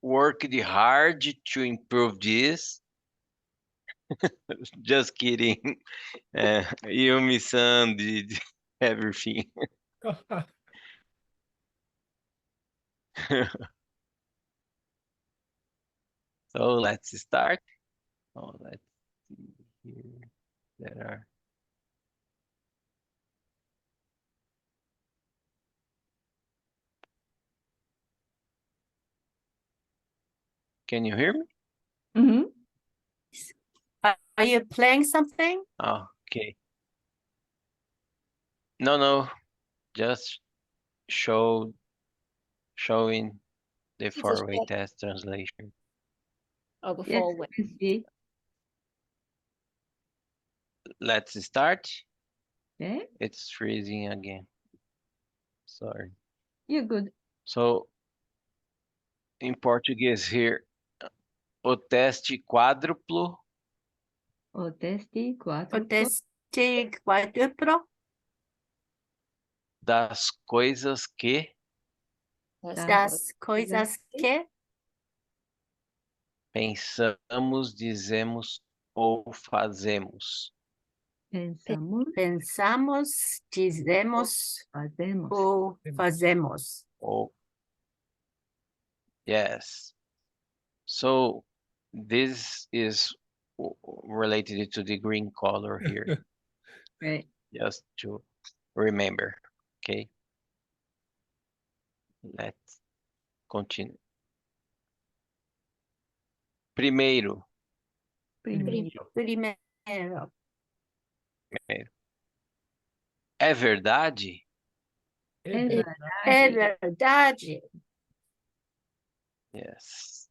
worked hard to improve this. Just kidding. Yumi-san did everything. So let's start. Oh, let's see here. There are. Can you hear me? Mm-hmm. Are you playing something? Oh, okay. No, just showing the four-way test translation. Oh, the Yes, full way. I see. Let's start. Okay, It's freezing again. Sorry. you're good. So, em português here, o teste quádruplo O teste quatro. O teste quádruplo das coisas que das coisas que pensamos, dizemos ou fazemos. Pensamos, dizemos hacemos. ou fazemos. Ou yes. So this is related to the green color here, Right. just to remember. Okay. Let's continue. Primeiro, Primeiro. Primeiro. é verdade? É verdade. É verdade. Yes.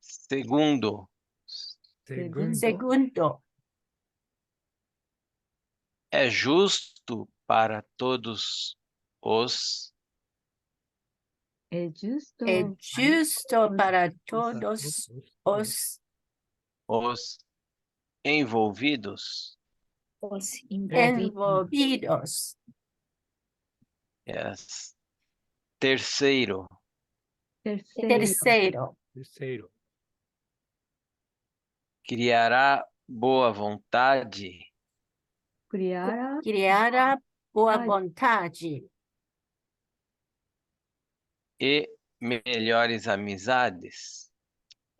Segundo, Segundo. é justo para todos os É justo. É justo para todos os envolvidos? envolvidos. Yes. Terceiro, Terceiro. Terceiro. criará boa vontade Criar a boa vontade e melhores amizades.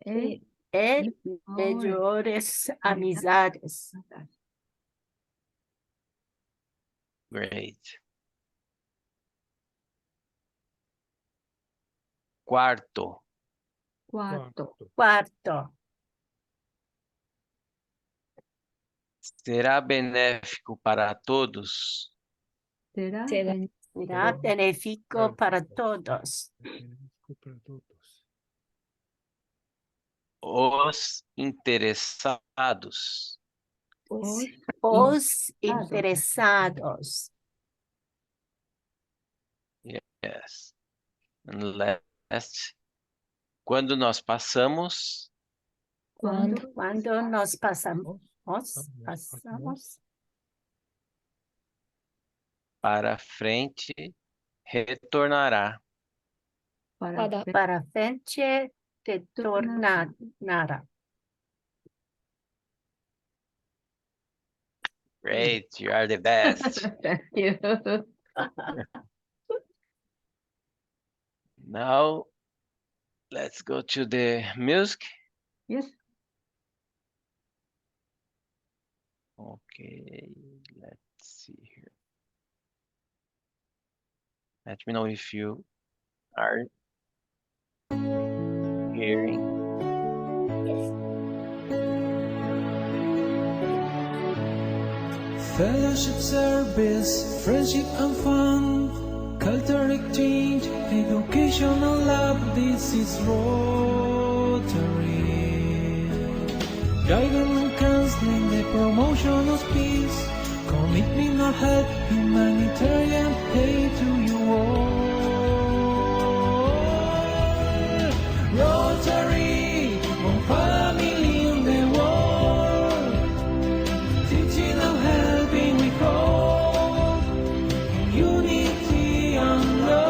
é e melhores amizades. Great. Quarto, Quarto. será benéfico para todos Será Será benéfico para todos os interessados. os interessados. Yes. And last, quando nós passamos quando Nós passamos para frente, retornará. para frente, retornará. Great, you are the best. Thank you. Now, let's go to the music. Yes. Okay, let's see here. Let me know if you are hearing. Fellowship service, friendship and fun, culture exchange, educational love, this is Rotary. Guidance and counseling, the promotion of peace, commitment of help, humanitarian aid to you all. Rotary, one family in the world, teaching and helping we call, unity and love.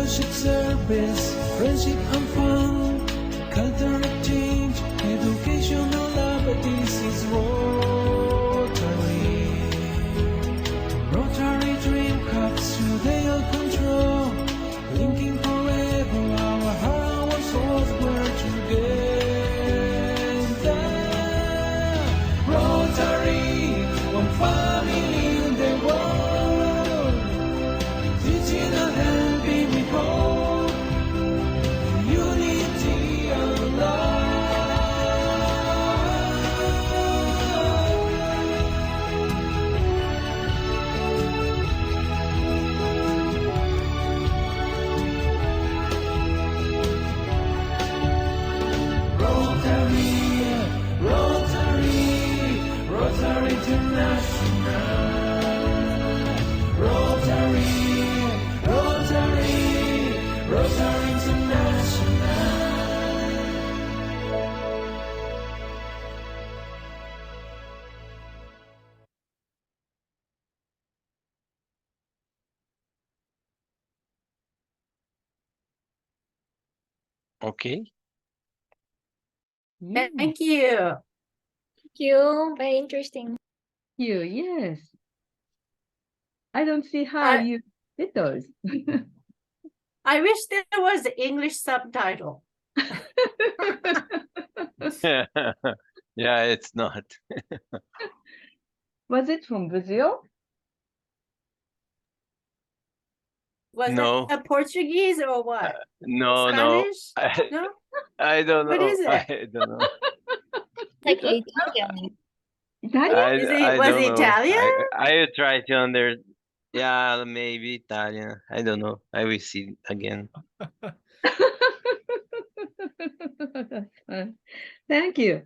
leadership, service, friendship and fun, culture exchange, educational love. This is Rotary. Rotary dream cups through their control, linking forever our heart and souls were together. Rotary, one family in the world, teaching and helping me hope, unity and love. Rotary, Rotary, Rotary International. Rotary, Rotary, Rotary International. Okay. Yeah, Thank you. Thank you. Very interesting. you, yes. I don't see how I- you did those. I wish there was an English subtitle. Yeah, it's not. Was it from Brazil? Was No. it a Portuguese or what? No, Spanish? I, No? I don't know. What is it? I don't know. Like Italian. Italian? Was don't it know. Italian? I try to yeah, maybe Italian. I don't know. I will see again. That's fun. Thank you.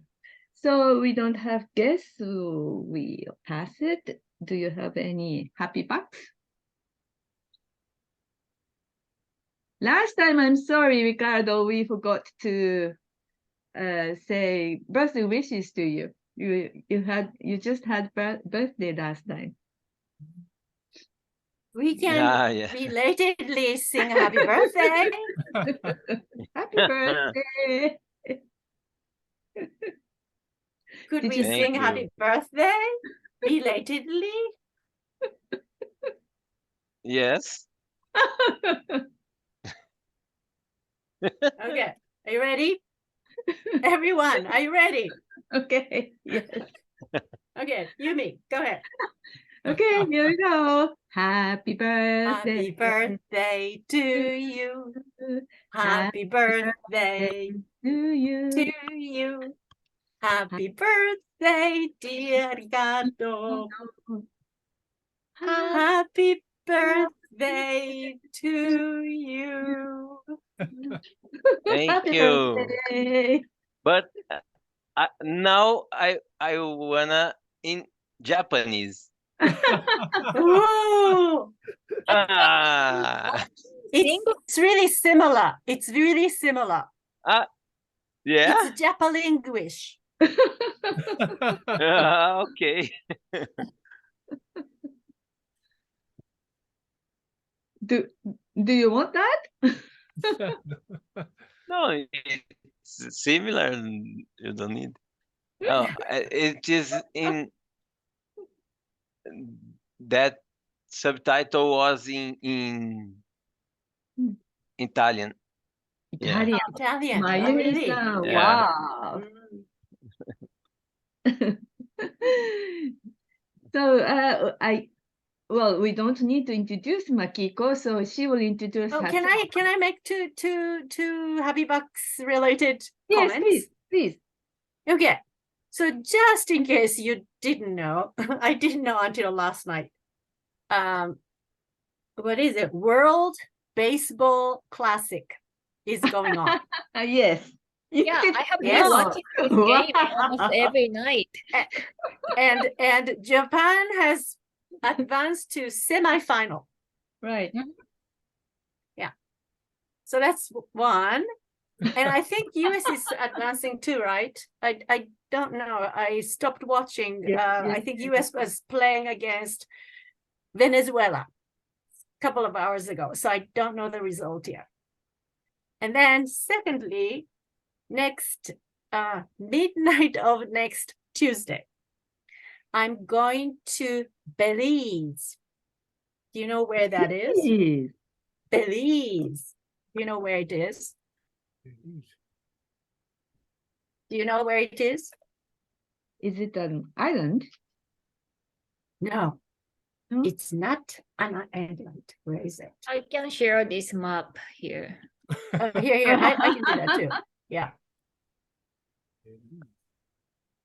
So we don't have guests, so we pass it. Do you have any happy bucks? Last time, I'm sorry, Ricardo, we forgot to say birthday wishes to you. You just had birthday last time. We can Yeah. belatedly sing happy birthday. Happy birthday! Could Did we you- Thank sing you. happy birthday belatedly? Yes. Okay, are you ready? Everyone, are you ready? Okay, yes. Okay, Yumi, go ahead. Okay, here we go. Happy birthday. Happy birthday to you. Happy birthday to you. to you. Happy birthday, dear Ricardo. Happy birthday to you. Thank Happy you. birthday. But now I wanna in Japanese. Ooh, Ah, it's really similar. It's really similar. yeah. It's Japalinguish. Okay. Do you want that? No, it's similar. You don't need. Oh, it is in that subtitle was in Italian. Yeah. Italian. Italian. Oh, Mayuri-san, really? Yeah. wow. Mm. So well, we don't need to introduce Makiko, so she will introduce Oh, herself. can I make two Happy Bucks related Yes, comments? please. Okay. So just in case you didn't know, I didn't know until last night. What is it? World Baseball Classic is going on. Yes. Yeah, I have been Yes. watching this game almost every night. and Japan has advanced to semifinal. Right. So that's one. And I think US is advancing too, right? I don't know. I stopped watching. Yes, I think US was playing against Venezuela. couple of hours ago, so I don't know the result yet. And then secondly, next midnight of next Tuesday, I'm going to Belize. Do you know where that is? Yes. Belize. Do you know where it is? Do you know where it is? Is it an island? No, No? it's not an island. Where is it? I can share this map here. Here, I can do that too. Yeah.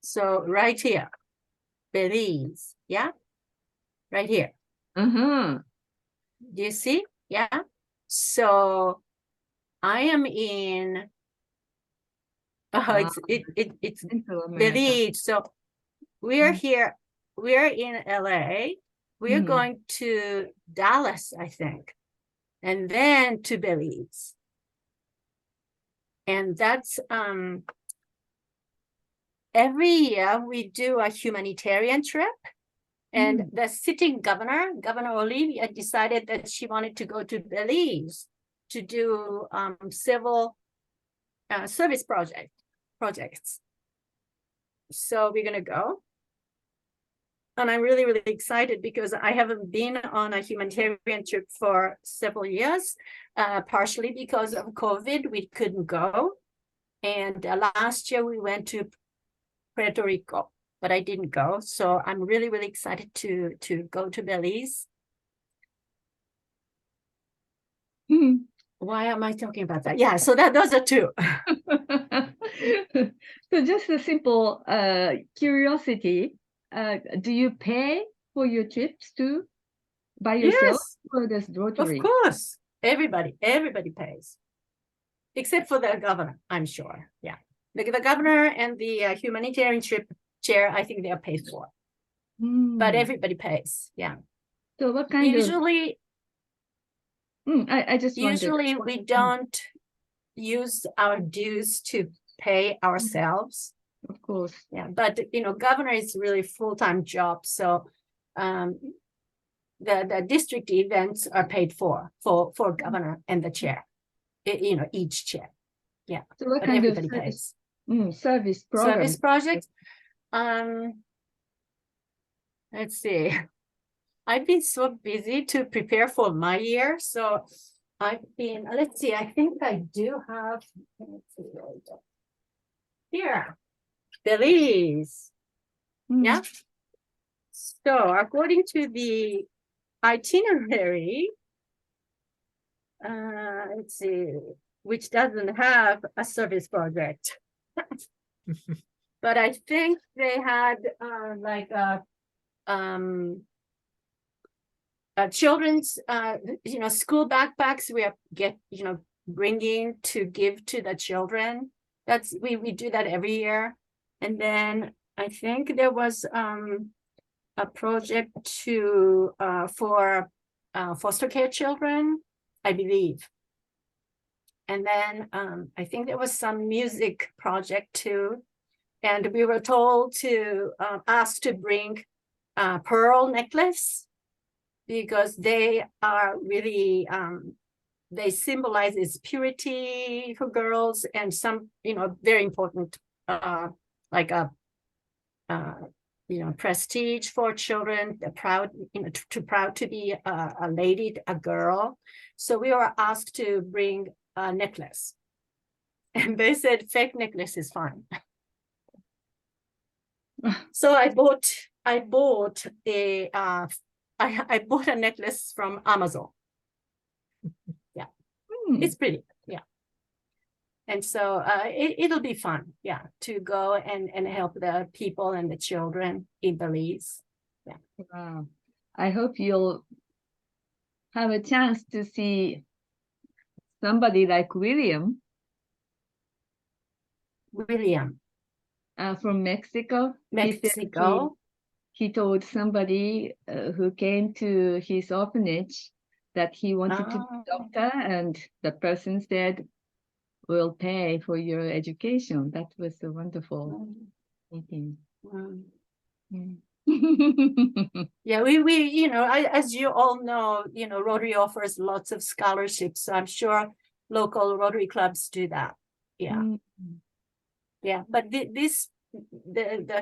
So right here, Belize. Yeah, right here. Uh-huh. Do you see? Yeah. So I am in. It's Central America. Belize. So we're Mm. here. We're in LA. We're Mhm. going to Dallas, I think, and then to Belize. And that's every year we do a humanitarian trip. And the sitting governor, Governor Olivia, decided that she wanted to go to Belize to do civil service projects. So we're gonna go. And I'm really, really excited because I haven't been on a humanitarian trip for several years, partially because of COVID, we couldn't go. And last year we went to Puerto Rico, but I didn't go. So I'm really, really excited to go to Belize. Mhm. Why am I talking about that? Yeah, so those are two. So just a simple curiosity. Do you pay for your trips too by yourself Yes, or does of Rotary? course. Everybody pays. Except for the governor, I'm sure. Yeah. The governor and the humanitarian trip chair, I think they are paid for. But Mm. everybody pays. Yeah. So what kind Usually, of I just wondered. usually we don't use our dues to pay ourselves. Of course. Yeah, but governor is really full-time job, so the district events are paid for governor and the chair, each chair. Yeah, So what but kind of everybody service, pays. service program? Service projects. Let's see. I've been so busy to prepare for my year, so I've been. Let's see. I think I do have. Let's see, where is it? Here, Belize. Mm. Yeah. So according to the itinerary, let's see, which doesn't have a service project. But I think they had like children's school backpacks we are bringing to give to the children. That's we do that every year. And then I think there was a project to for foster care children, I believe. And then I think there was some music project too. And we were told to ask to bring pearl necklace because they are really they symbolize its purity for girls and some very important like a prestige for children, proud proud to be a lady, a girl. So we were asked to bring a necklace, and they said fake necklace is fine. So I bought I bought a necklace from Amazon. Yeah, it's pretty. Yeah, and so it'll be fun. Yeah, to go and help the people and the children in Belize. Yeah. Wow. I hope you'll have a chance to see somebody like William from Mexico. He said Mexico. he told somebody who came to his orphanage that he wanted to be a doctor, and the person said, "We'll pay for your education." That was a wonderful meeting. Yeah, we as you all know, Rotary offers lots of scholarships. So I'm sure local Rotary clubs do that. Yeah. Mm. Yeah, but the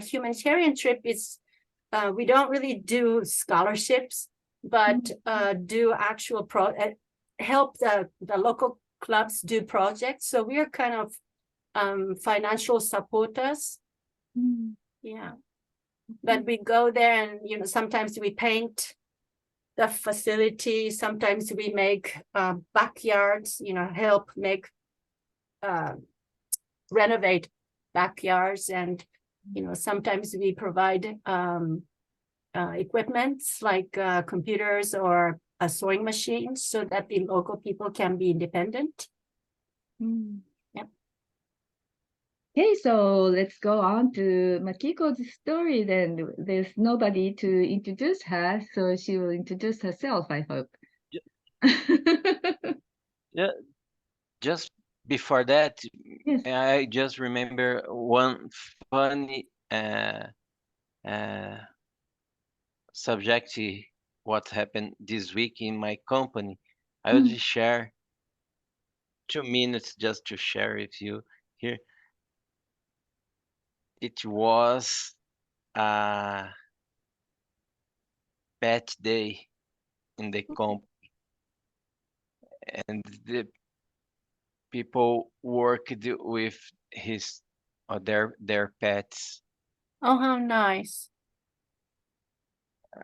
humanitarian trip is we don't really do scholarships, but do actual help the local clubs do projects. So we are kind of financial supporters. Mm. Yeah, but we go there and sometimes we paint the facility. Sometimes we make backyards. Help make renovate backyards, and sometimes we provide equipments like computers or sewing machines so that the local people can be independent. Mm. Yep. Okay, so let's go on to Makiko's story then. There's nobody to introduce her, so she will introduce herself, I hope. Yeah, just before that, Yes. I just remember one funny subject, what happened this week in my company. I will Mm. just share 2 minutes just to share with you here. It was a pet day in the company, and the people worked with his or their pets. Oh, how nice.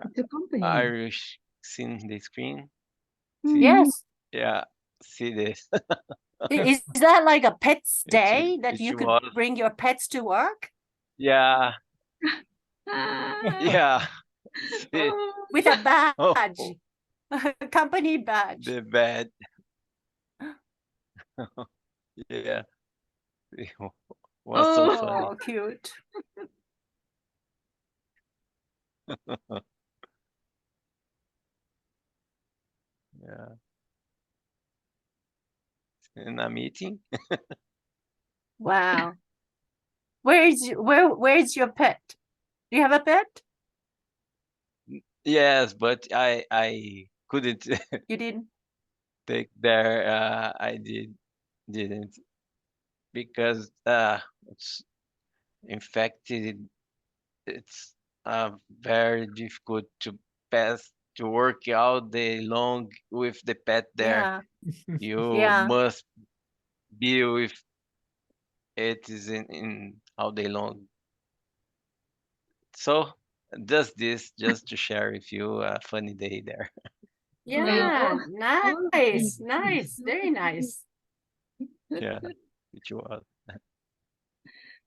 It's a company. Are you seeing the screen? Mm. Yes. Yeah, see this. Is that like a pet's It, day that it you could was, bring your pets to work yeah, Ah. yeah. See, Oh. with a oh, badge, a company badge? the bed. Yeah, it was so Oh. funny. Oh, cute. Yeah, in a meeting. Wow. Where's your pet? Do you have a pet? Yes, but I couldn't You didn't? take there. Didn't because it's in fact it's very difficult to pass to work all day long with the pet there. Yeah. You Yeah. must be with it is in all day long. So does this just to share with you a funny day there. Yeah. Oh. Nice. Nice. Very nice. Yeah, it was.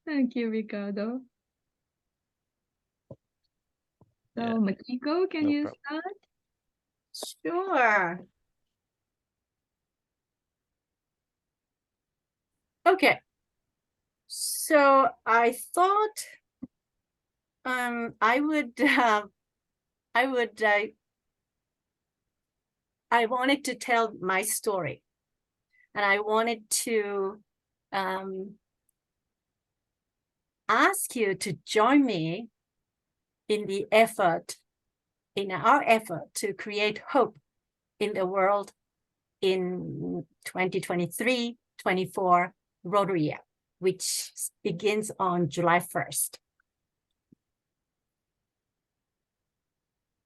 Thank you, Ricardo. So, Yeah, Makiko, can no you problem. start? Sure. Okay. So I thought I would I wanted to tell my story, and I wanted to ask you to join me in our effort to create hope in the world in 2023-24 Rotary year, which begins on July 1st.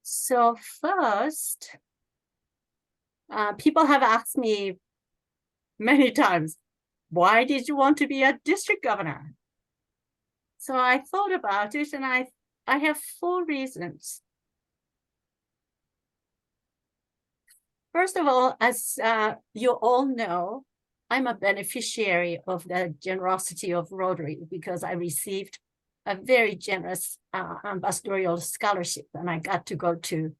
So first, people have asked me many times, why did you want to be a district governor? So I thought about it, and I have 4 reasons. First of all, as you all know, I'm a beneficiary of the generosity of Rotary because I received a very generous ambassadorial scholarship, and I got to go to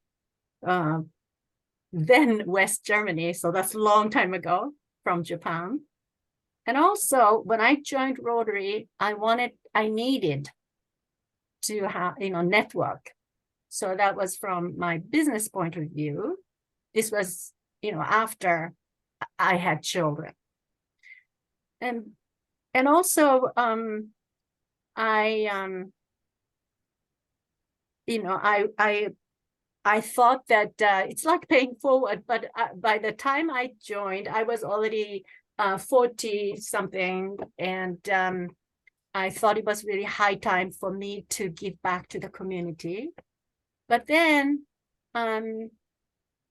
then West Germany, so that's a long time ago, from Japan. And also, when I joined Rotary, I needed to have, network. So that was from my business point of view. This was, after I had children. And also, I thought that it's like paying forward, but by the time I joined, I was already 40 something, and I thought it was really high time for me to give back to the community. But then,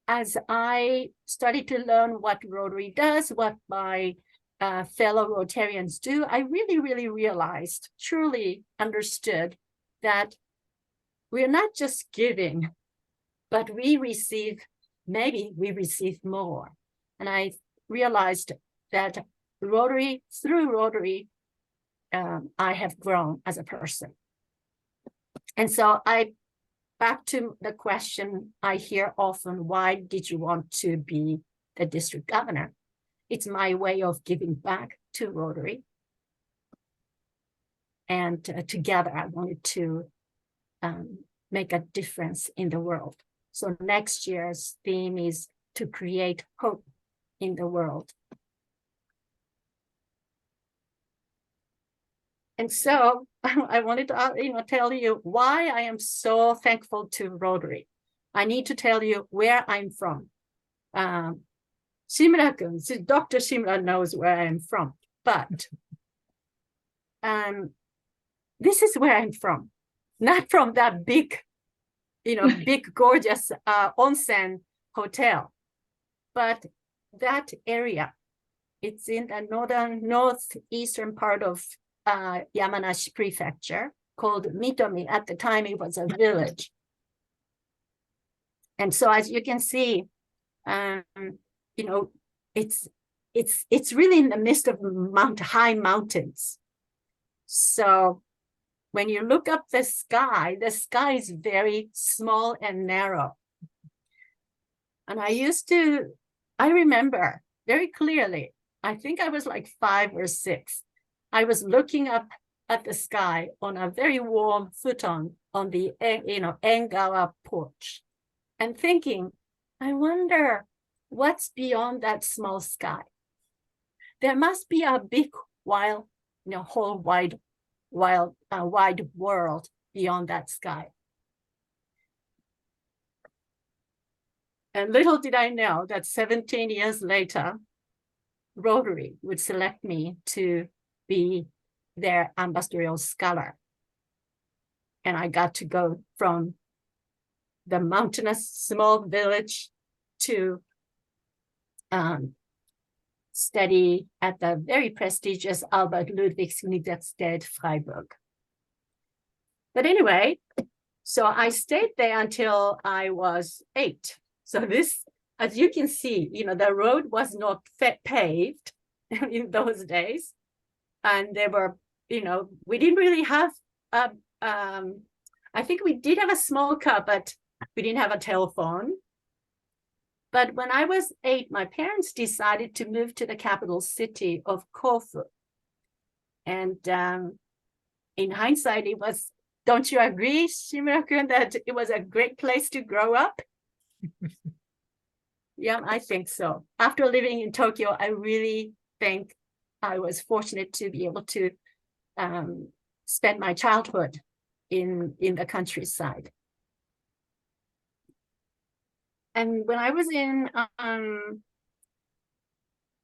as I started to learn what Rotary does, what my fellow Rotarians do, I really, really realized, truly understood that we're not just giving, but we receive, maybe we receive more. And I realized that through Rotary, I have grown as a person. And so back to the question I hear often, why did you want to be the district governor? It's my way of giving back to Rotary. And together, I wanted to make a difference in the world. So next year's theme is to create hope in the world. And so I wanted to tell you why I am so thankful to Rotary. I need to tell you where I'm from. Shimura-kun, Dr. Shimura knows where I'm from, but this is where I'm from. Not from that big, big, gorgeous onsen hotel, but that area. It's in the northeastern part of Yamanashi Prefecture called Mitomi. At the time, it was a village. And so, as you can see, it's really in the midst of high mountains. So when you look up the sky is very small and narrow. And I remember very clearly, I think I was like 5 or 6. I was looking up at the sky on a very warm futon on the, Engawa porch and thinking, I wonder what's beyond that small sky. There must be a big, whole wide world beyond that sky. And little did I know that 17 years later, Rotary would select me to be their ambassadorial scholar. And I got to go from the mountainous small village to study at the very prestigious Albert Ludwigs Universität Freiburg. But anyway, so I stayed there until I was 8. So this, as you can see, the road was not paved in those days. And there were, we didn't really have, I think we did have a small car, but we didn't have a telephone. But when I was 8, my parents decided to move to the capital city of Kofu. And in hindsight, it was, don't you agree, Shimura-kun, that it was a great place to grow up? Yeah, I think so. After living in Tokyo, I really think I was fortunate to be able to spend my childhood in the countryside. And when I was in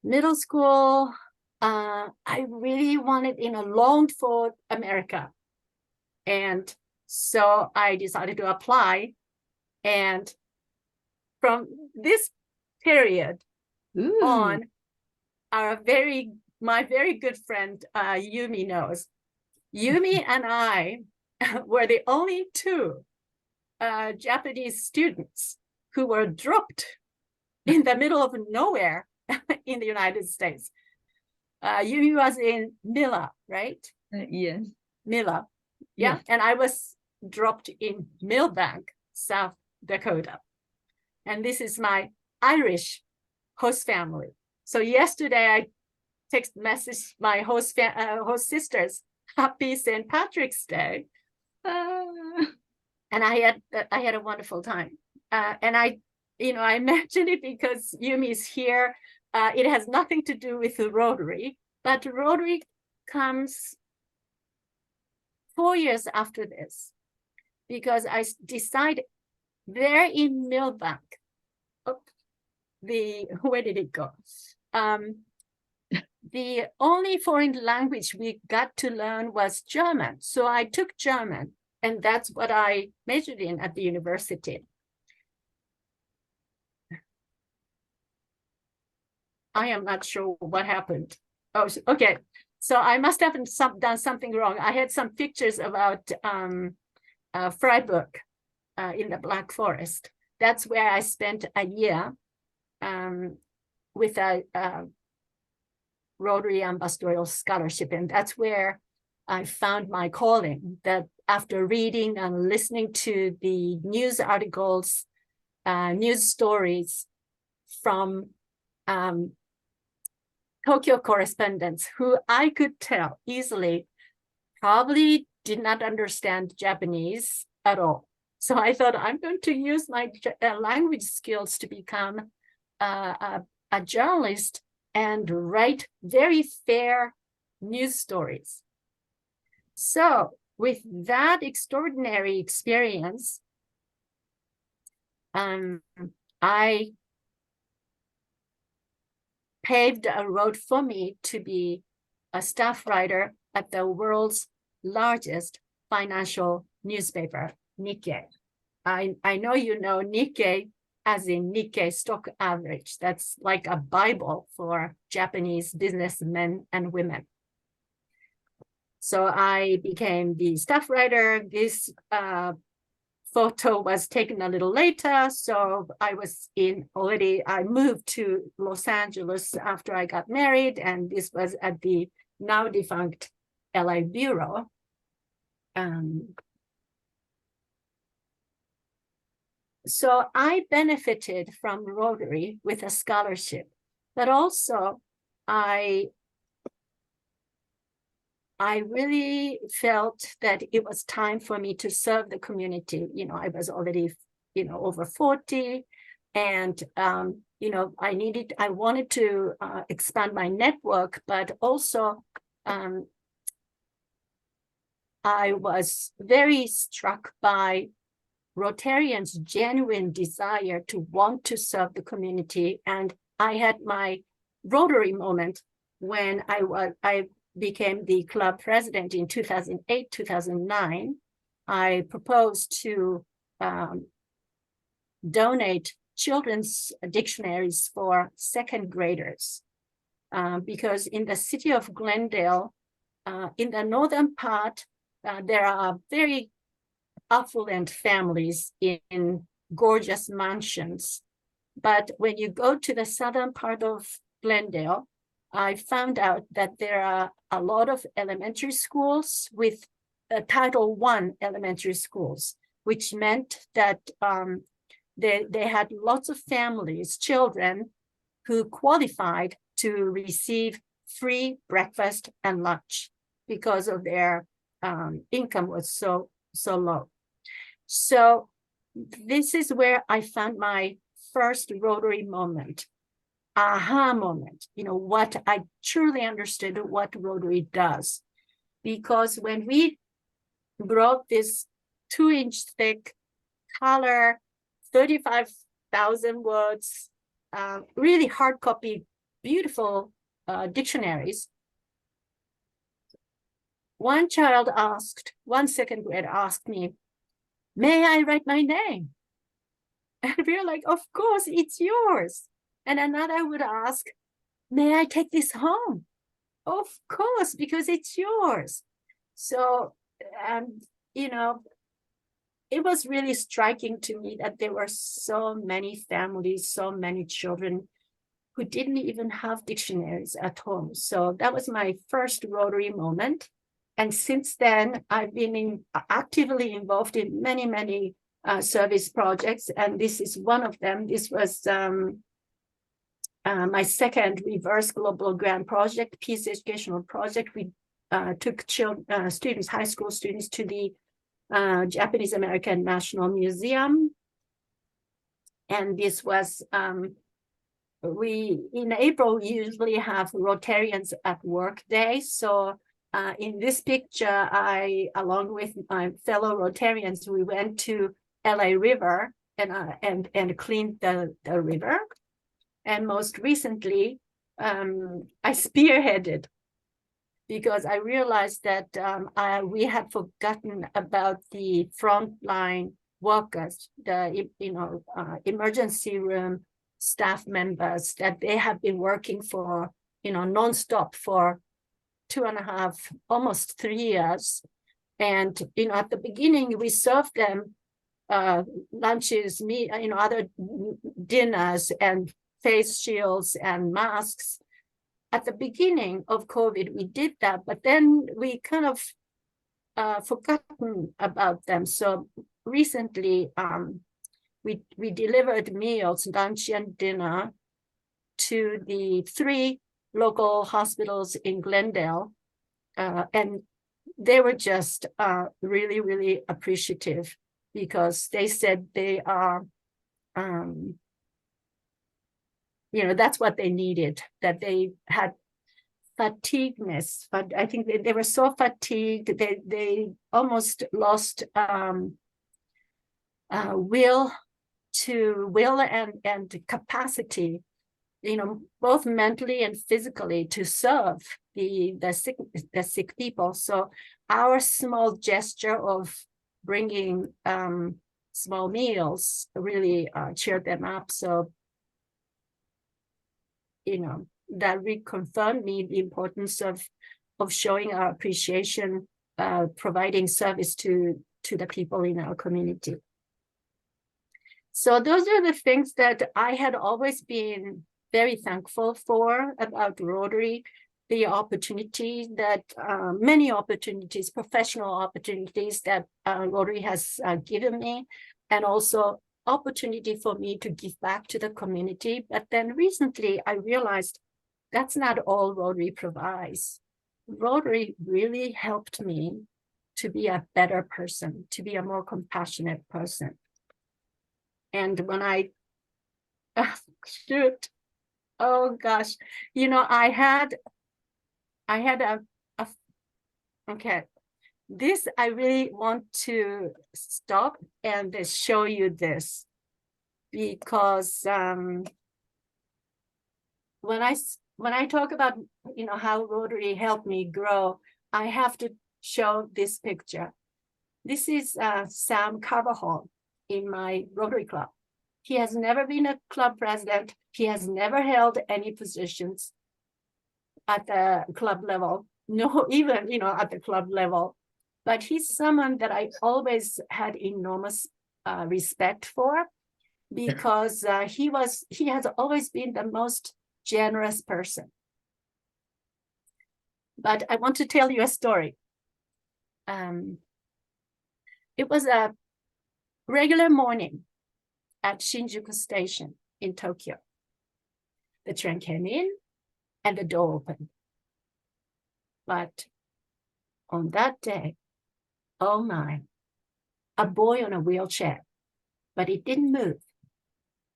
middle school, I really longed for America. And so I decided to apply. And from this period on, my very good friend, Yumi knows. Yumi and I were the only 2 Japanese students who were dropped in the middle of nowhere in the United States. Yumi was in Miller, right? Yes. Miller, yeah. Yes. And I was dropped in Millbank, South Dakota. And this is my Irish host family. So yesterday I text message my host sisters, happy St. Patrick's Day. And I had a wonderful time. And I mentioned it because Yumi's here. It has nothing to do with the Rotary, but Rotary comes 4 years after this, because I decided there in Millbank, where did it go? The only foreign language we got to learn was German. So I took German, and that's what I majored in at the university. I am not sure what happened. Oh, okay. So I must have done something wrong. I had some pictures about Freiburg in the Black Forest. That's where I spent a year with a Rotary Ambassadorial Scholarship. And that's where I found my calling, that after reading and listening to the news articles, news stories from Tokyo correspondents who I could tell easily probably did not understand Japanese at all. So I thought I'm going to use my language skills to become a journalist and write very fair news stories. So with that extraordinary experience, I paved a road for me to be a staff writer at the world's largest financial newspaper, Nikkei. I know you know Nikkei as in Nikkei stock average. That's like a Bible for Japanese businessmen and women. So I became the staff writer. This photo was taken a little later. So I moved to Los Angeles after I got married. And this was at the now defunct LA Bureau. So I benefited from Rotary with a scholarship, but also I really felt that it was time for me to serve the community. You know, I was already, over 40, and, I wanted to expand my network, but also I was very struck by Rotarians' genuine desire to want to serve the community. And I had my Rotary moment when I became the club president in 2008, 2009. I proposed to donate children's dictionaries for second graders because in the city of Glendale, in the northern part, there are very affluent families in gorgeous mansions. But when you go to the southern part of Glendale, I found out that there are a lot of elementary schools with Title I elementary schools, which meant that they had lots of families, children who qualified to receive free breakfast and lunch because of their income was so low. So this is where I found my first Rotary moment, aha moment, what I truly understood what Rotary does. Because when we brought this 2-inch thick color, 35,000 words, really hard copy, beautiful dictionaries, one second grader asked me, "May I write my name?" And we were like, "Of course, it's yours." And another would ask, "May I take this home?" "Of course, because it's yours." So, it was really striking to me that there were so many families, so many children who didn't even have dictionaries at home. So that was my first Rotary moment. And since then, I've been actively involved in many, many service projects. And this is one of them. This was my second reverse global grant project, peace educational project. We took students, high school students, to the Japanese American National Museum. And this was, in April, we usually have Rotarians at Work Day. So In this picture, along with my fellow Rotarians, we went to LA River and cleaned the river. And most recently, I spearheaded because I realized that we had forgotten about the frontline workers, the emergency room staff members, that they have been working for nonstop for 2.5, almost 3 years. And at the beginning we served them lunches, other dinners and face shields and masks. At the beginning of COVID, we did that, but then we kind of forgotten about them. So recently, we delivered meals, lunch and dinner, to the 3 local hospitals in Glendale, and they were just really, really appreciative because they said they are, that's what they needed, that they had fatigueness, but I think they were so fatigued, they almost lost will and capacity, both mentally and physically, to serve the sick people. So our small gesture of bringing small meals really cheered them up. So that reconfirmed me the importance of showing our appreciation, providing service to the people in our community. So those are the things that I had always been very thankful for about Rotary, the opportunities that, many opportunities, professional opportunities that Rotary has given me, and also opportunity for me to give back to the community. But then recently I realized that's not all Rotary provides. Rotary really helped me to be a better person, to be a more compassionate person. And when I, oh gosh, I had okay, this, I really want to stop and show you this, because when I talk about how Rotary helped me grow, I have to show this picture. This is Sam Carvajal in my Rotary Club. He has never been a club president. He has never held any positions at the club level, no, even at the club level. But he's someone that I always had enormous respect for, because he has always been the most generous person. But I want to tell you a story. It was a regular morning at Shinjuku Station in Tokyo. The train came in and the door opened. But on that day, oh my, a boy on a wheelchair, but it didn't move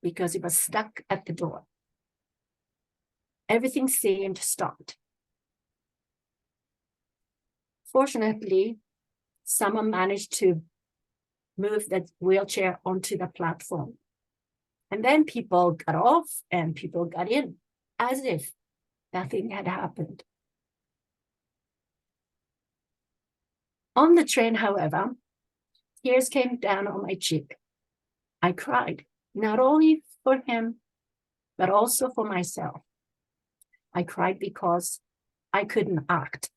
because it was stuck at the door. Everything seemed stopped. Fortunately, someone managed to move the wheelchair onto the platform. And then people got off and people got in as if nothing had happened. On the train, however, tears came down on my cheek. I cried, not only for him, but also for myself. I cried because I couldn't act.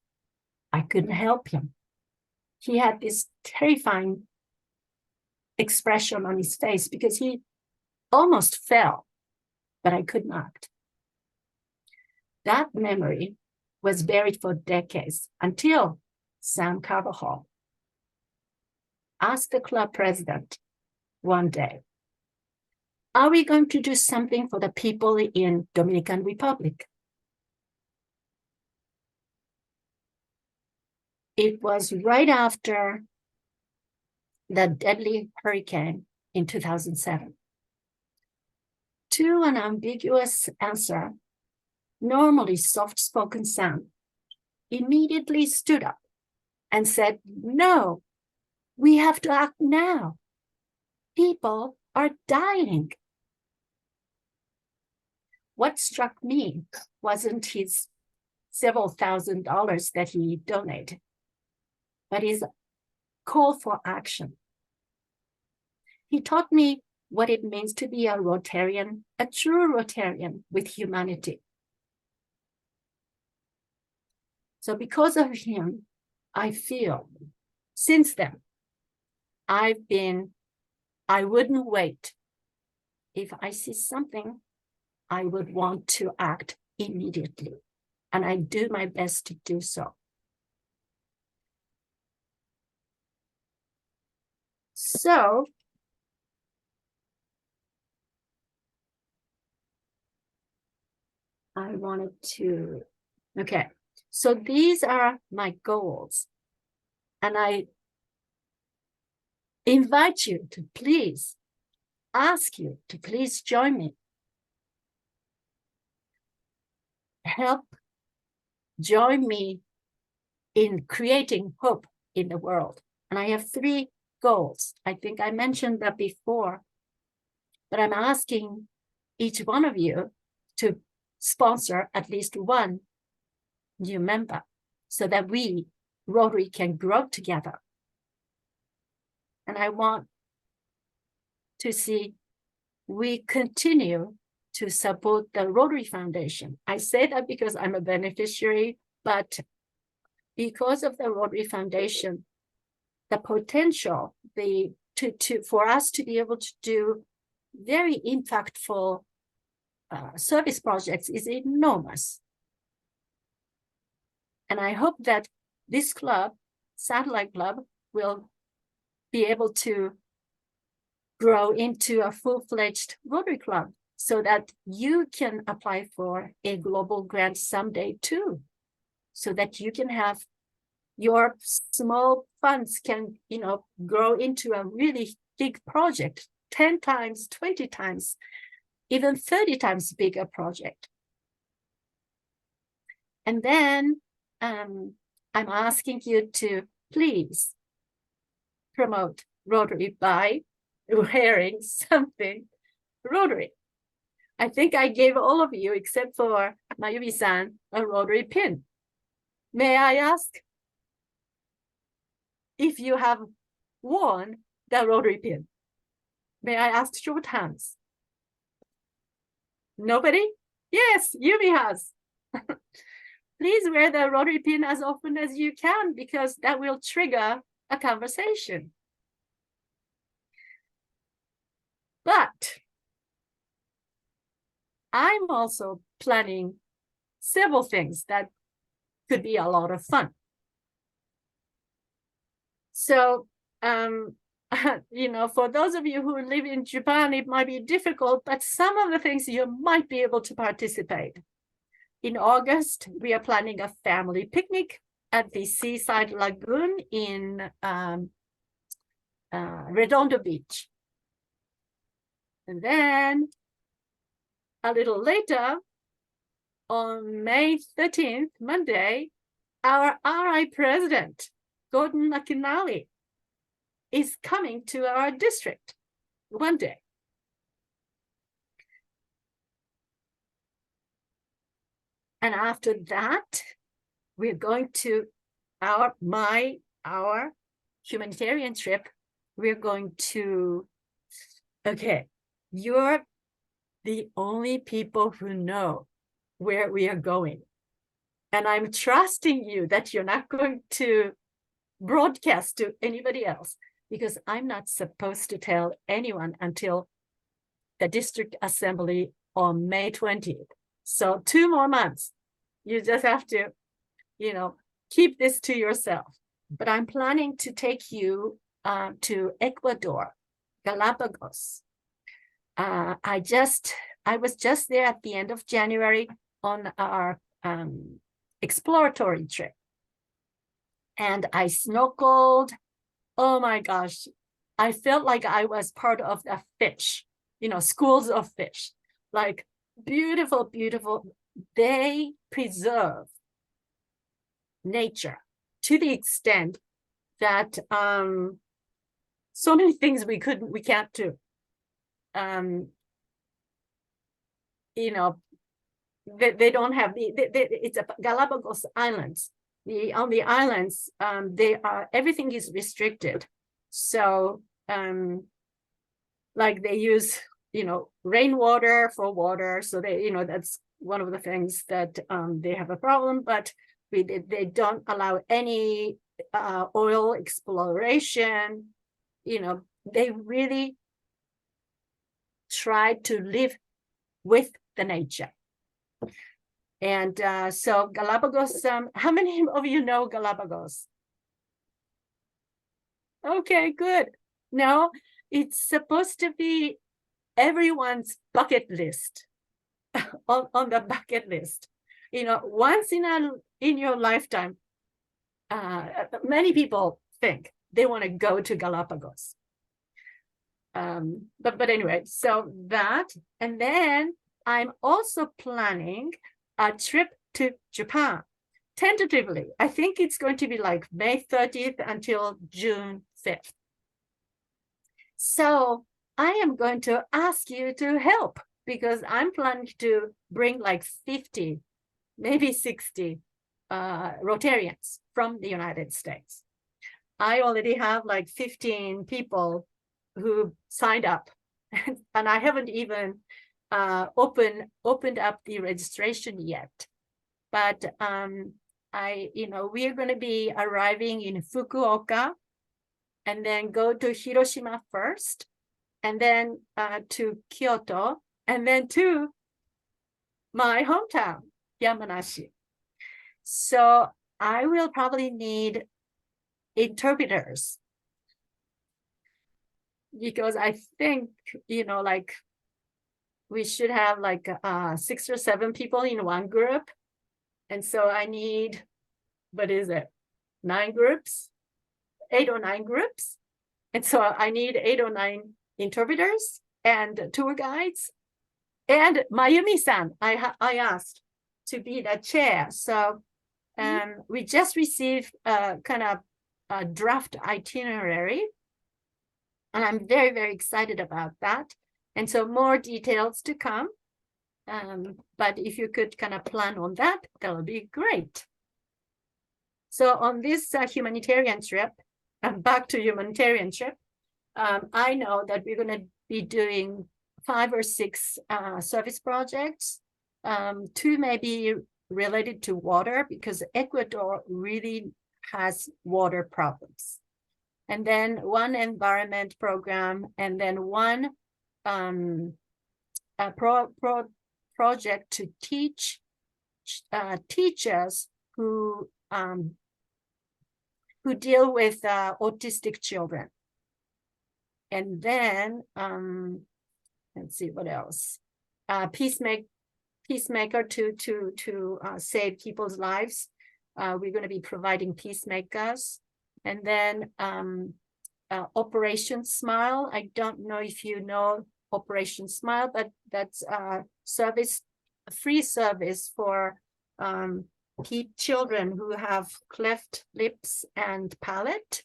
I couldn't help him. He had this terrifying expression on his face because he almost fell, but I couldn't act. That memory was buried for decades until Sam Carvajal asked the club president one day, are we going to do something for the people in Dominican Republic? It was right after the deadly hurricane in 2007. To an ambiguous answer, normally soft-spoken Sam immediately stood up and said, no, we have to act now. People are dying. What struck me wasn't his several $1,000s that he donated, but his call for action. He taught me what it means to be a Rotarian, a true Rotarian with humanity. So because of him, I feel since then, I wouldn't wait. If I see something, I would want to act immediately. And I do my best to do so. So, I wanted to, okay. So these are my goals. And I invite you to please, ask you to please join me. Help join me in creating hope in the world. And I have 3 goals. I think I mentioned that before, but I'm asking each one of you to sponsor at least one new member so that we, Rotary, can grow together. And I want to see we continue to support the Rotary Foundation. I say that because I'm a beneficiary, but because of the Rotary Foundation, the potential for us to be able to do very impactful service projects is enormous. And I hope that this club, Satellite Club, will be able to grow into a full-fledged Rotary Club so that you can apply for a global grant someday too, so that you can have your small funds can, grow into a really big project, 10 times, 20 times, even 30 times bigger project. And then I'm asking you to please promote Rotary by wearing something Rotary. I think I gave all of you, except for Mayumi-san, a Rotary pin. May I ask if you have worn the Rotary pin? May I ask short hands? Nobody? Yes, Yumi has. Please wear the Rotary pin as often as you can, because that will trigger a conversation. But I'm also planning several things that could be a lot of fun. So, for those of you who live in Japan, it might be difficult, but some of the things you might be able to participate. In August, we are planning a family picnic at the Seaside Lagoon in Redondo Beach. And then a little later, on May 13th, Monday, our RI president, Gordon McNally, is coming to our district one day. And after that, we're going to our humanitarian trip. We're going to, you're the only people who know where we are going. And I'm trusting you that you're not going to broadcast to anybody else, because I'm not supposed to tell anyone until the district assembly on May 20th. So 2 more months. You just have to, keep this to yourself. But I'm planning to take you to Ecuador, Galapagos. I was just there at the end of January on our exploratory trip. And I snorkeled. Oh my gosh. I felt like I was part of the fish, schools of fish, like beautiful, beautiful. They preserve nature to the extent that so many things we can't do. You know, they don't have it's a Galapagos Islands. On the islands, everything is restricted. So like they use, rainwater for water. So they, that's one of the things that they have a problem, but they don't allow any oil exploration. They really try to live with the nature. And so Galapagos, how many of you know Galapagos? Okay, good. No, it's supposed to be everyone's bucket list on the bucket list. Once in your lifetime, many people think they want to go to Galapagos. But anyway, so that, and then I'm also planning a trip to Japan. Tentatively, I think it's going to be like May 30th until June 5th. So I am going to ask you to help, because I'm planning to bring like 50, maybe 60 Rotarians from the United States. I already have like 15 people who signed up, and I haven't even opened up the registration yet. But we are going to be arriving in Fukuoka, and then go to Hiroshima first, and then to Kyoto, and then to my hometown, Yamanashi. So I will probably need interpreters, because I think, like we should have like 6 or 7 people in one group. And so I need, 9 groups, 8 or 9 groups. And so I need 8 or 9 interpreters and tour guides. And Mayumi-san, I asked to be the chair. So we just received kind of a draft itinerary. And I'm very, very excited about that. And so more details to come. But if you could kind of plan on that, that would be great. So on this humanitarian trip, back to humanitarian trip, I know that we're going to be doing 5 or 6 service projects. 2 may be related to water, because Ecuador really has water problems. And then 1 environment program, and then 1 project to teach teachers who deal with autistic children. And then let's see what else. Peacemaker to save people's lives. We're going to be providing peacemakers. And then Operation Smile. I don't know if you know Operation Smile, but that's a free service for children who have cleft lips and palate.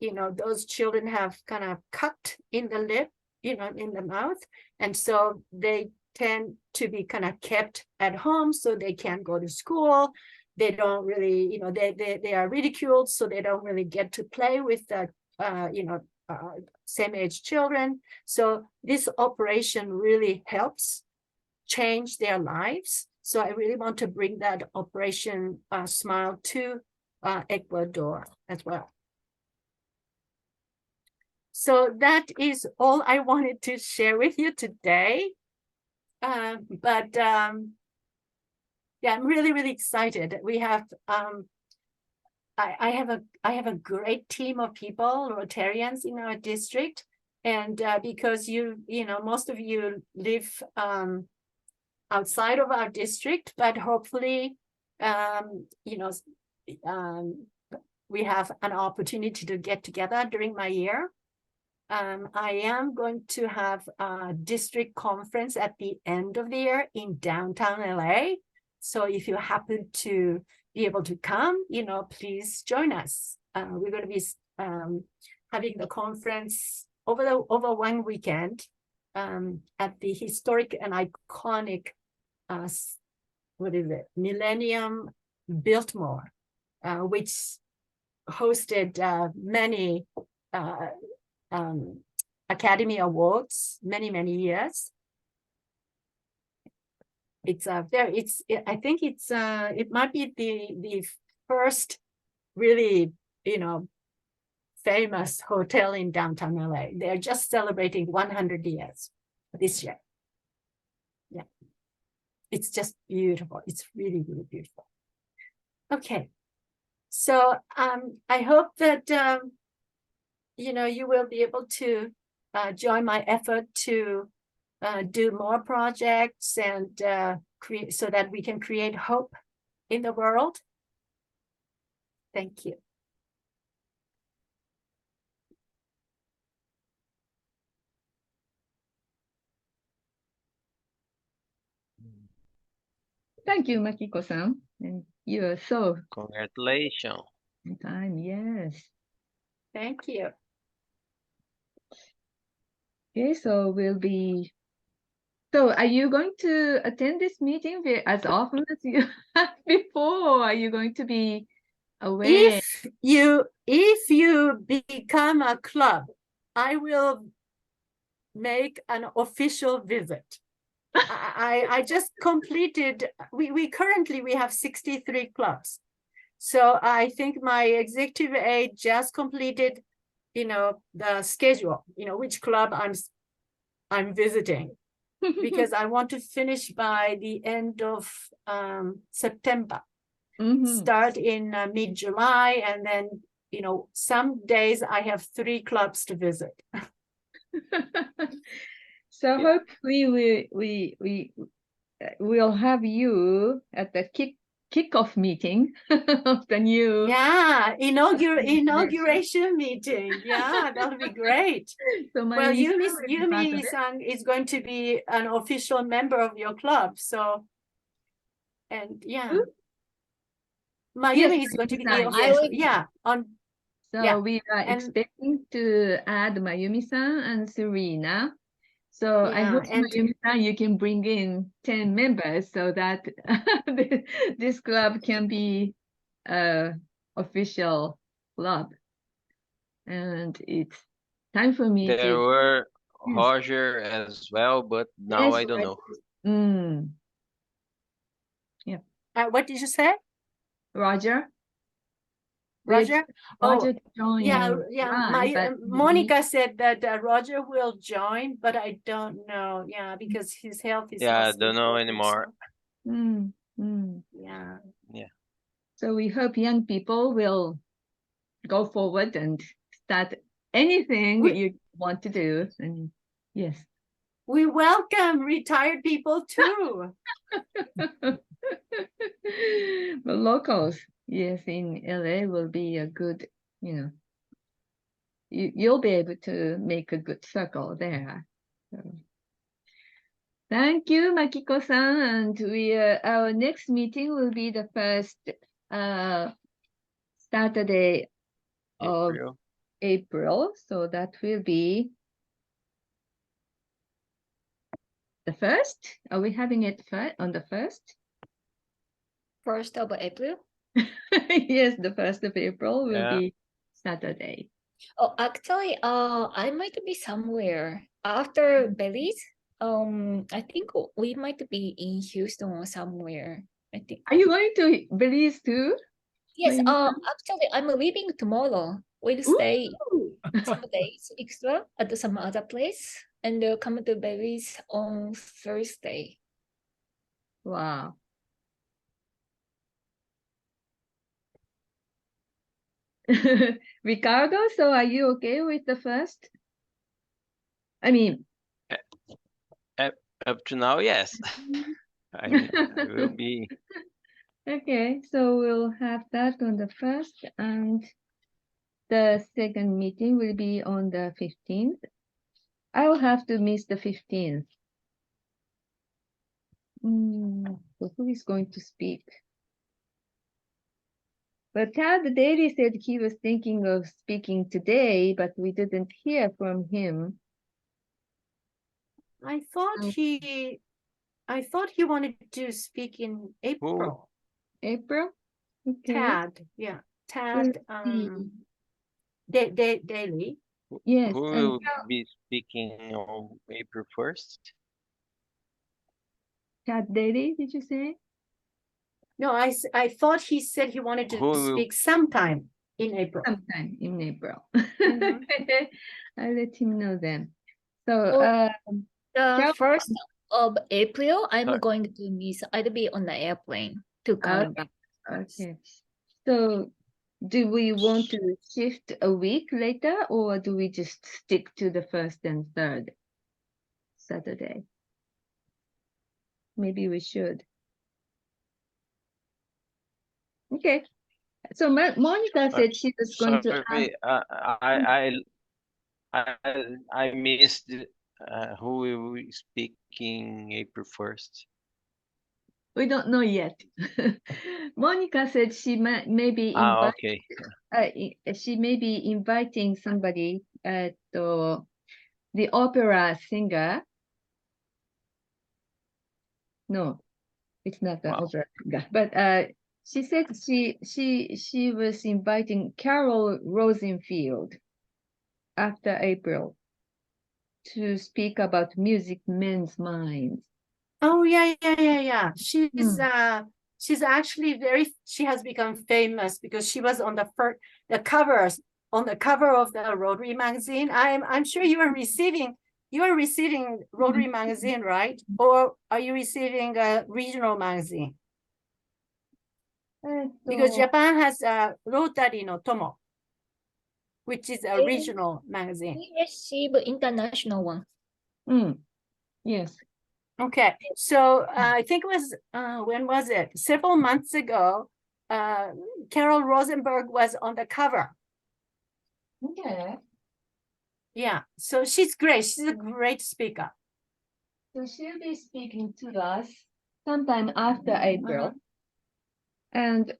Those children have kind of cut in the lip, in the mouth. And so they tend to be kind of kept at home, so they can't go to school. They don't really, they are ridiculed, so they don't really get to play with the, same age children. So this operation really helps change their lives. So I really want to bring that Operation Smile to Ecuador as well. So that is all I wanted to share with you today. Yeah, I'm really, really excited. We have, I have a great team of people, Rotarians in our district. And because most of you live outside of our district, but hopefully, we have an opportunity to get together during my year. I am going to have a district conference at the end of the year in downtown LA. So if you happen to be able to come, please join us. We're going to be having the conference over one weekend at the historic and iconic Millennium Biltmore, which hosted many Academy Awards many years. I think it might be the first really famous hotel in downtown LA. They're just celebrating 100 years this year. Yeah, it's just beautiful. It's really beautiful. Okay, so I hope that you will be able to join my effort to do more projects and create so that we can create hope in the world. Thank you. Thank you, Makiko-san. And you are so Congratulations. on time. Yes. Thank you. Okay, so So are you going to attend this meeting as often as you have before, or are you going to be away? If you become a club, I will make an official visit. I just completed, we currently have 63 clubs. So I think my executive aide just completed, the schedule, which club I'm visiting, because I want to finish by the end of September. Start in mid-July, and then some days I have 3 clubs to visit. So hopefully we'll have you at the kickoff meeting of the new inauguration meeting. Yeah, that'll be great. So well, Mayumi-san Yumi-san is going to be an official member of your club, so Mayumi is going to be the official. So we are expecting to add Mayumi-san and Serena. So I hope, Mayumi-san, you can bring in 10 members so that this club can be an official club. And it's time for me There to... were Roger as well, but now I don't know. Yeah. What did you say? Roger? Roger? Joined Monica said that Roger will join, but I don't know. Yeah, because his health is I don't know anymore. Yeah. So we hope young people will go forward and start anything you want to do. And yes. We welcome retired people too. The locals, yes, in LA will be a good, you'll be able to make a good circle there. So. Thank you, Makiko-san. And our next meeting will be the first Saturday of April. So that will be the 1st. Are we having it on the 1st? 1st of April? Yes, the 1st of April will be Saturday. Oh, actually, I might be somewhere after Belize. I think we might be in Houston or somewhere. I think. Are you going to Belize too? Yes. Actually, I'm leaving tomorrow. We'll stay some days extra at some other place and come to Belize on Thursday. Wow. Ricardo, so are you okay with the 1st? I mean, up to now, yes. I will be. Okay, so we'll have that on the 1st, and the second meeting will be on the 15th. I will have to miss the 15th. So who is going to speak? But Tad Daly said he was thinking of speaking today, but we didn't hear from him. I thought Oh. he wanted to speak in April. April? Okay. Tad, yeah. Tad Daily. Yes. Who And will be speaking on April 1st? Tad Daly, did you say? No, I thought he said he wanted to Who will- speak sometime in April. Sometime in April. Mhm. I'll let him know then. So, Oh, The Carol- 1st of April, I'm Sorry. going to miss. I'll be on the airplane to come back. okay. So, do we want to shift a week later, or do we just stick to the 1st and 3rd Saturday? Maybe we should. Okay. So Monica said she was going to ask. Sorry, I missed who will be speaking April 1st. We don't know yet. Monica said she may be Okay. she may be inviting somebody at the opera singer. No, it's not the Wow. opera singer, but she said she was inviting Carol Rosenfield after April to speak about music men's minds. Oh yeah. She's actually she has become famous because she was on the covers on the cover of the Rotary magazine. I'm sure you are receiving Rotary magazine, right? Or are you receiving a regional magazine? Because Japan has a Rotary no Tomo, which is a regional magazine. We receive international one. Yes. Okay, so I think it was when was it? Several months ago, Carol Rosenberg was on the cover. Okay. Yeah, so she's great. She's a great speaker. So she'll be speaking to us sometime after April. And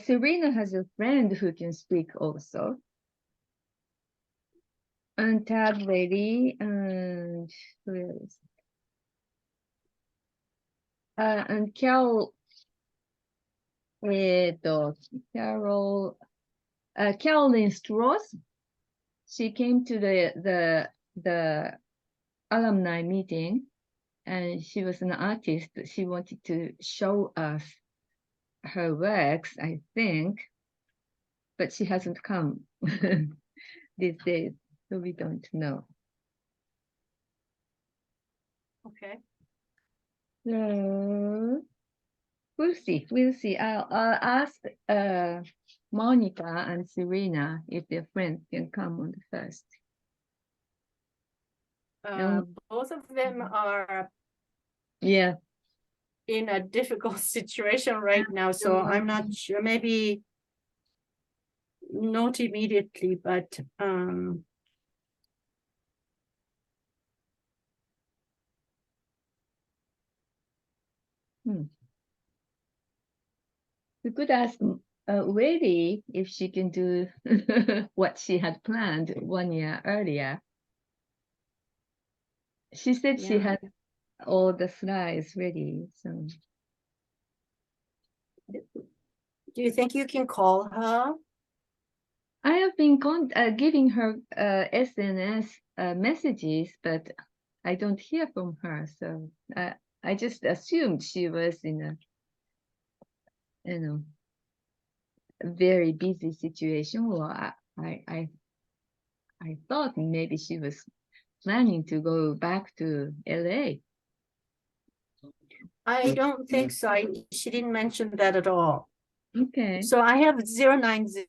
Serena has a friend who can speak also. And Tab Lady and who else? And Carol, Carolyn Strauss. She came to the alumni meeting, and she was an artist. She wanted to show us her works, I think, but she hasn't come these days, so we don't know. Okay. So we'll see. I'll ask Monica and Serena if their friends can come on the 1st. Both of them are Yeah. in a difficult situation right now, so I'm not sure. Maybe not immediately, but We could ask Wei if she can do what she had planned 1 year earlier. She said she Yeah. had all the slides ready. So, do you think you can call her? I have been giving her SNS messages, but I don't hear from her. So I just assumed she was in a, a very busy situation. Well, I thought maybe she was planning to go back to LA. I don't think so. She didn't mention that at all. Okay. So I have 090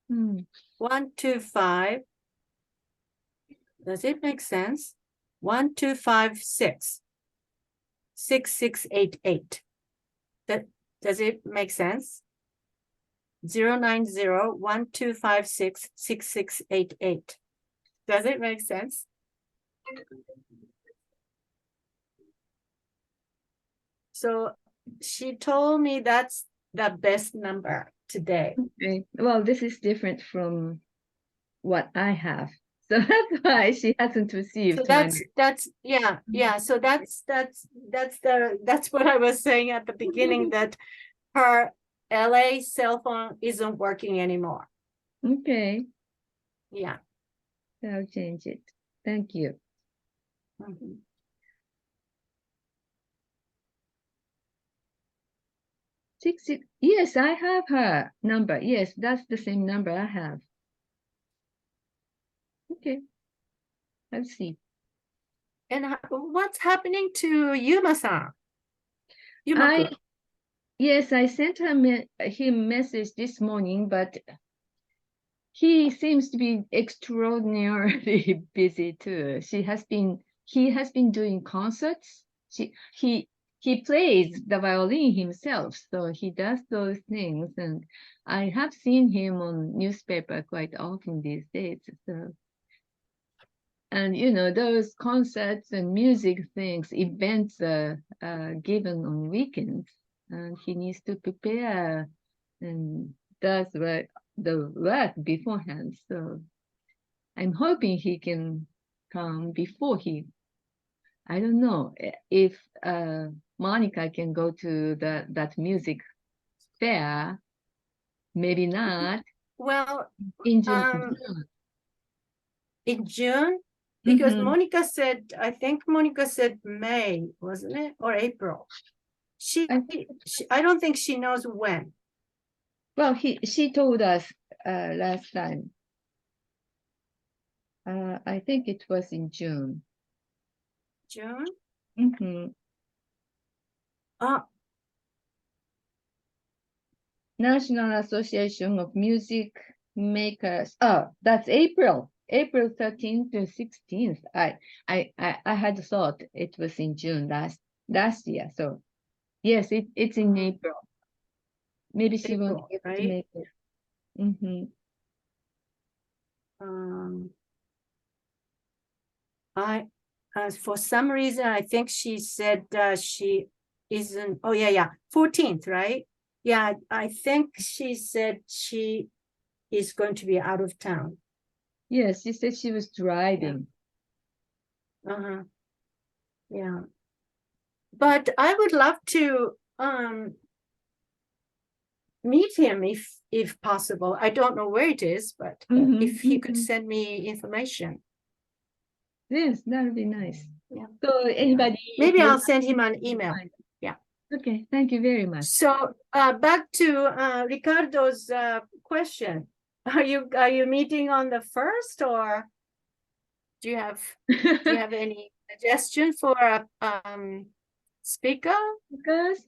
Hmm. 125. Does it make sense? 1256 6688. Does it make sense? 090 1256 6688. Does it make sense? So she told me that's the best number. today. Okay. Well, this is different from what I have. So that's why she hasn't received So my that's yeah. So that's what I was saying at the beginning, that her LA cell phone isn't working anymore. Okay, Yeah. I'll change it. Thank you. Mhm. Yes, I have her number. Yes, that's the same number I have. Okay, let's see. And what's happening to Yuma-san? Yuma-kun. Yes, I sent him message this morning, but he seems to be extraordinarily busy too. He has been doing concerts. He plays the violin himself, so he does those things. And I have seen him on newspaper quite often these days. So, and those concerts and music things, events are given on weekends, and he needs to prepare and does the work beforehand. So I'm hoping he can come before I don't know if Monica can go to that music fair. Maybe not Well, in June. in June, because Mhm. Monica said, I think Monica said May, wasn't it? Or April. I don't think she knows when. Well, she told us last time. I think it was in June. June? Mhm. Ah, National Association of Music Makers. Oh, that's April. April 13th to 16th. I had thought it was in June last year. So yes, it's in Mhm. April. Maybe she won't April, be able to right? make it. Mm-hmm. For some reason, I think she said she isn't, oh yeah, 14th, right? Yeah, I think she said she is going to be out of town. Yes, she said she was driving. Uh-huh. Yeah. But I would love to meet him if possible. I don't know where it is, but Mhm, if he could mhm. send me information. Yes, that would be nice. Yeah. So anybody, Maybe I'll send him an email. Yeah. Okay, thank you very much. So back to Ricardo's question. Are you meeting on the 1st, or do you have any suggestion for a speaker? Because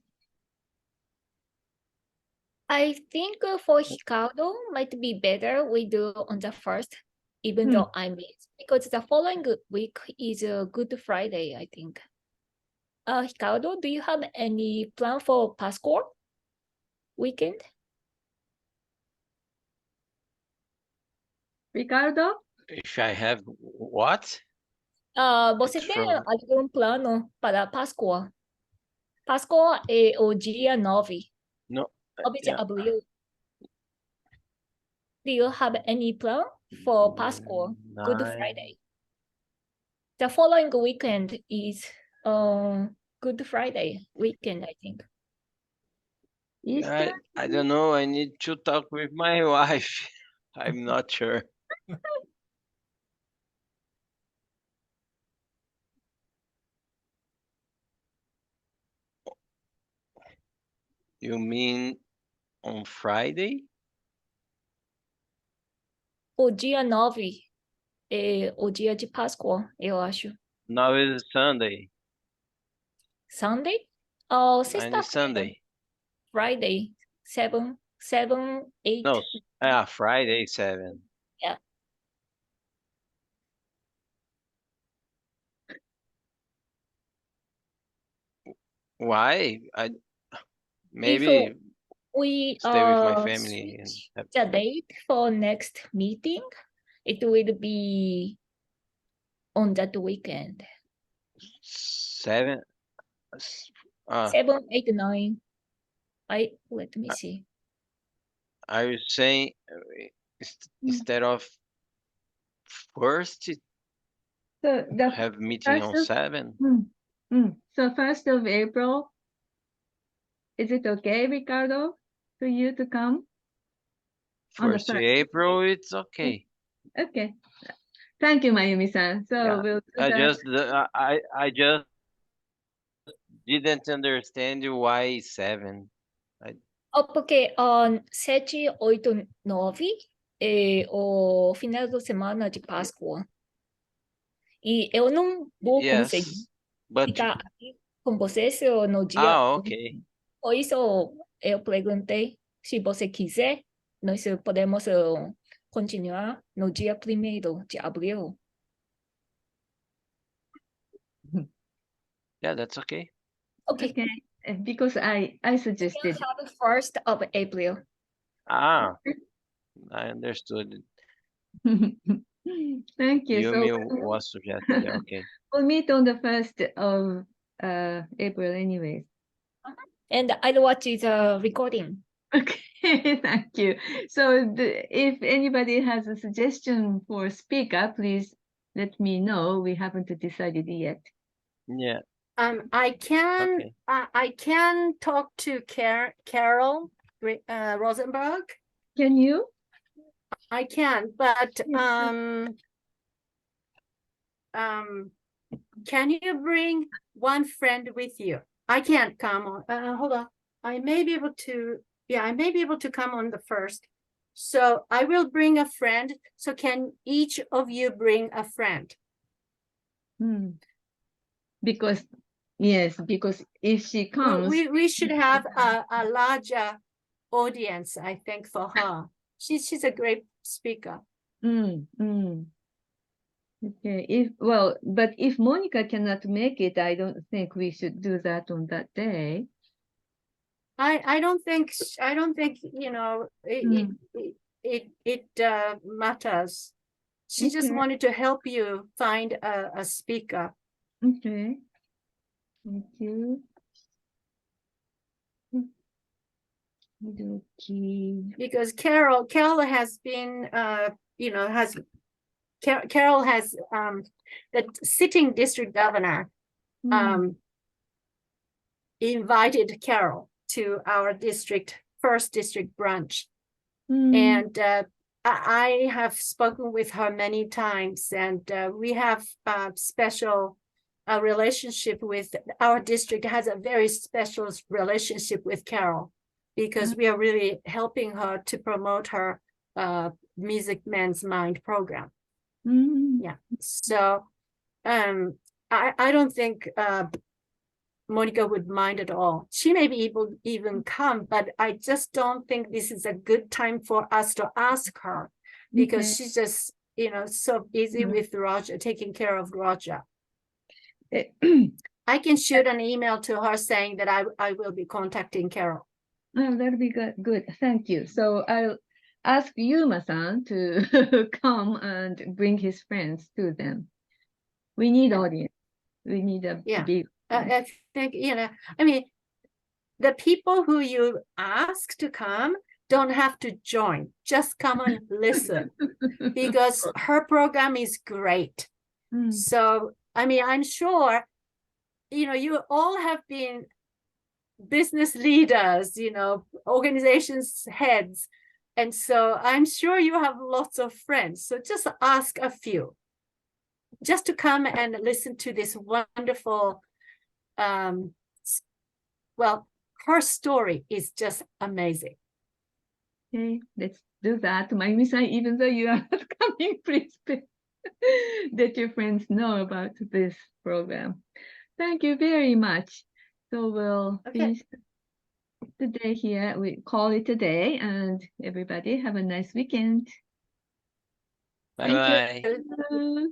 I think for Ricardo might be better we do on the 1st, even though I miss, because the following week is a Good Friday, I think. Ricardo, do you have any plan for Pascua weekend? Ricardo, If I have what? Você It's tem from algum plano para Páscoa? Páscoa é o dia 9, no 9 de yeah. abril. Do you have any plan for Pascua, Good 9. Friday? The following weekend is Good Friday weekend, I think. Easter? I don't know. I need to talk with my wife. I'm not sure. You mean on Friday? O dia 9 é o dia de Páscoa, eu acho. Now is Sunday. Sunday? And Sexta-feira. Sunday. Friday, 7, 8. No, Friday 7. Yeah. Why? If Maybe we stay with my family and switch have the date for next meeting, it will be on that weekend. 7. 7, 8, 9. Let me see. Are you saying instead of first So the have meeting on first of 7? So 1st of April, is it okay, Ricardo, for you to come on the 1st of 1st? April, it's okay. Okay. Thank you, Mayumi-san. So Yeah. we'll do I that. just I just didn't understand why 7. Porque sete, 8, 9 o final de semana de Páscoa. E eu não vou conseguir Yes, but ficar aqui com vocês no dia. okay. Por isso eu perguntei se você quiser, nós podemos continuar no dia 1º de abril. Yeah, that's okay. Okay. Okay. Because I We can suggested. have 1st of April. I understood. Thank you. So Yumi was suggested. Yeah, okay. we'll meet on the 1st of April anyways. And I'll watch the recording. Okay, thank you. So if anybody has a suggestion for speaker, please let me know. We haven't decided yet. Yeah. I can Okay. I can talk to Carol Rosenberg. Can you? I can, but can you bring one friend with you? I can't come on. Hold on. I may be able to. Yeah, I may be able to come on the 1st. So I will bring a friend. So can each of you bring a friend? Because because if she Well, comes, we should have a larger audience, I think, for her. She's a great speaker. Okay. But if Monica cannot make it, I don't think we should do that on that day. I don't think it matters. She just Okay. wanted to help you find a speaker. Okay. Thank you. Okay. Because Carol has been Carol has the sitting district governor invited Carol to our first district branch. And I have spoken with her many times, and we have a special relationship with our district has a very special relationship with Carol, because we are really helping her to promote her Music Man's Mind program. Yeah, so I don't think Monica would mind at all. She may be able to even come, but I just don't think this is a good time for us to ask her, because she's just, so busy with Roger, taking care of Roger. I can shoot an email to her saying that I will be contacting Carol. Oh, that'd be good. Thank you. So I'll ask Yuma-san to come and bring his friends to them. We need audience. We need a big. I think, I mean, the people who you ask to come don't have to join. Just come and listen, because her program is great. So, I mean, I'm sure, you all have been business leaders, organizations heads. And so I'm sure you have lots of friends. So just ask a few just to come and listen to this wonderful, her story is just amazing. Okay, let's do that. Mayumi-san, even though you are not coming, please let your friends know about this program. Thank you very much. So we'll finish the day here. We call it a day, and everybody have a nice weekend. Bye-bye. Thank you.